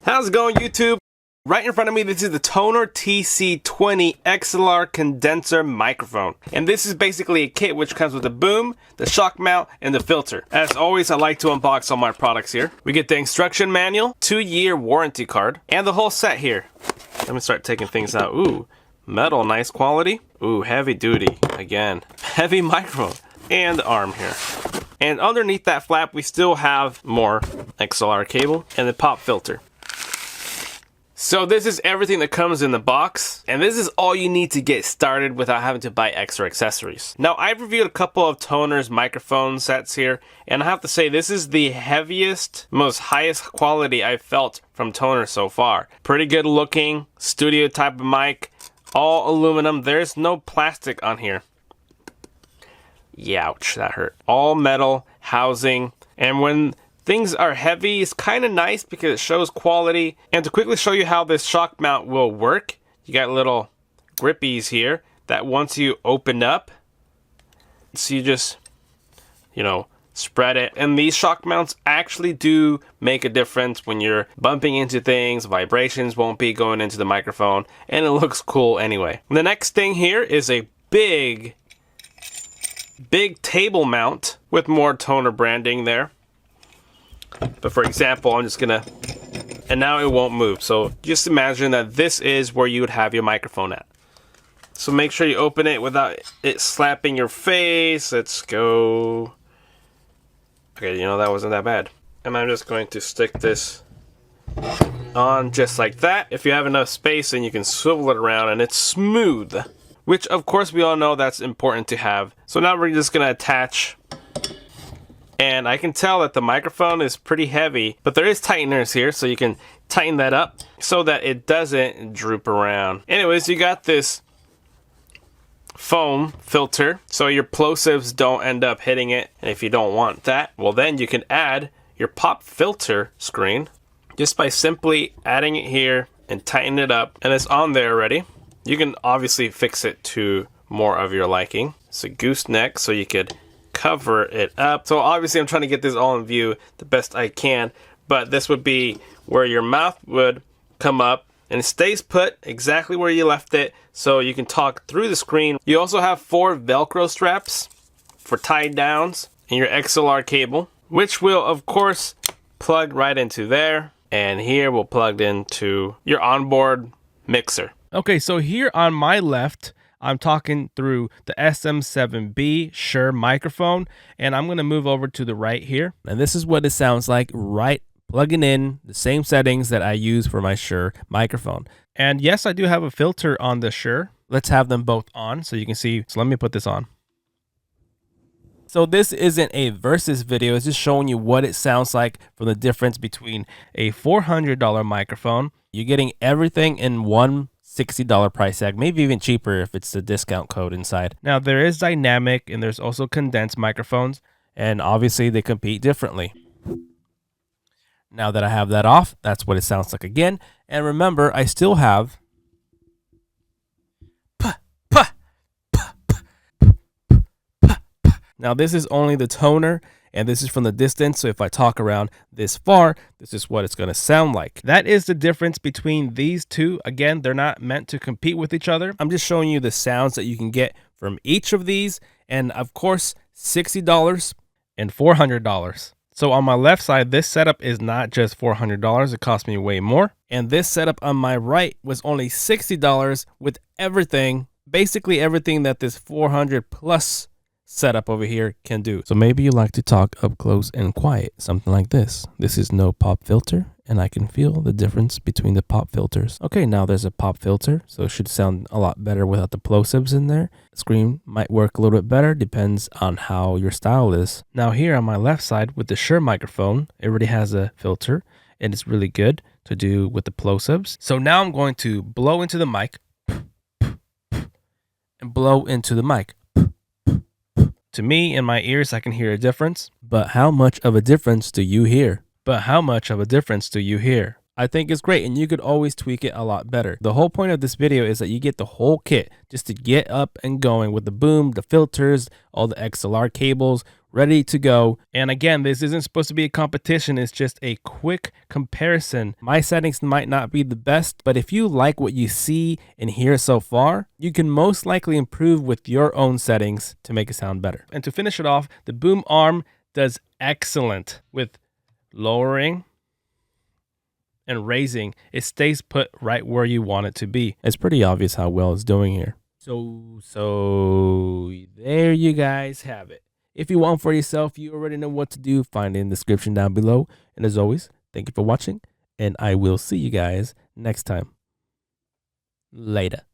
How's it going, YouTube? Right in front of me, this is the TONOR TC20 XLR condenser microphone. And this is basically a kit which comes with the boom, the shock mount, and the filter. As always, I like to unbox all my products here. We get the instruction manual, 2-year warranty card, and the whole set here. Let me start taking things out. Ooh, metal, nice quality. Ooh, heavy duty, again. Heavy microphone. And the arm here. And underneath that flap, we still have more XLR cable and the pop filter. So this is everything that comes in the box, and this is all you need to get started without having to buy extra accessories. Now, I've reviewed a couple of Tonor's microphone sets here, and I have to say this is the heaviest, most highest quality I've felt from Tonor so far. Pretty good looking, studio type of mic, all aluminum. There's no plastic on here. Youch, that hurt. All metal housing, and when things are heavy, it's kind of nice because it shows quality. And to quickly show you how this shock mount will work, you got little grippies here that once you open up, so you just, spread it. And these shock mounts actually do make a difference when you're bumping into things. Vibrations won't be going into the microphone, and it looks cool anyway. The next thing here is a big table mount with more Tonor branding there. But for example, I'm just gonna, and now it won't move. So just imagine that this is where you would have your microphone at. So make sure you open it without it slapping your face. Let's go. Okay, that wasn't that bad. And I'm just going to stick this on just like that. If you have enough space, then you can swivel it around and it's smooth. Which of course we all know that's important to have. So now we're just gonna attach. And I can tell that the microphone is pretty heavy, but there is tighteners here, so you can tighten that up so that it doesn't droop around. Anyways, you got this foam filter, so your plosives don't end up hitting it. And if you don't want that, well then you can add your pop filter screen just by simply adding it here and tighten it up. And it's on there already. You can obviously fix it to more of your liking. It's a gooseneck, so you could cover it up. So obviously I'm trying to get this all in view the best I can, but this would be where your mouth would come up and it stays put exactly where you left it, so you can talk through the screen. You also have 4 Velcro straps for tie downs and your XLR cable, which will of course plug right into there, and here we'll plug into your onboard mixer. Okay, so here on my left I'm talking through the SM7B Shure microphone, and I'm going to move over to the right here. And this is what it sounds like right plugging in the same settings that I use for my Shure microphone. And yes, I do have a filter on the Shure. Let's have them both on so you can see. So let me put this on. So this isn't a versus video. It's just showing you what it sounds like from the difference between a $400 microphone. You're getting everything in one $60 price tag, maybe even cheaper if it's the discount code inside. Now there is dynamic and there's also condensed microphones, and obviously they compete differently. Now that I have that off, that's what it sounds like again. And remember, I still have now this is only the Tonor, and this is from the distance, so if I talk around this far, this is what it's going to sound like. That is the difference between these two. Again, they're not meant to compete with each other. I'm just showing you the sounds that you can get from each of these, and of course, $60 and $400. So on my left side, this setup is not just $400, it cost me way more. And this setup on my right was only $60 with everything, basically everything that this 400 plus setup over here can do. So maybe you like to talk up close and quiet, something like this. This is no pop filter, and I can feel the difference between the pop filters. Okay, now there's a pop filter, so it should sound a lot better without the plosives in there. The screen might work a little bit better, depends on how your style is. Now here on my left side with the Shure microphone, it already has a filter, and it's really good to do with the plosives. So now I'm going to blow into the mic and blow into the mic. To me, in my ears, I can hear a difference. But how much of a difference do you hear? I think it's great, and you could always tweak it a lot better. The whole point of this video is that you get the whole kit just to get up and going with the boom, the filters, all the XLR cables, ready to go. And again, this isn't supposed to be a competition. It's just a quick comparison. My settings might not be the best, but if you like what you see and hear so far, you can most likely improve with your own settings to make it sound better. And to finish it off, the boom arm does excellent with lowering and raising. It stays put right where you want it to be. It's pretty obvious how well it's doing here. So there you guys have it. If you want for yourself, you already know what to do. Find it in the description down below. And as always, thank you for watching, and I will see you guys next time. Later.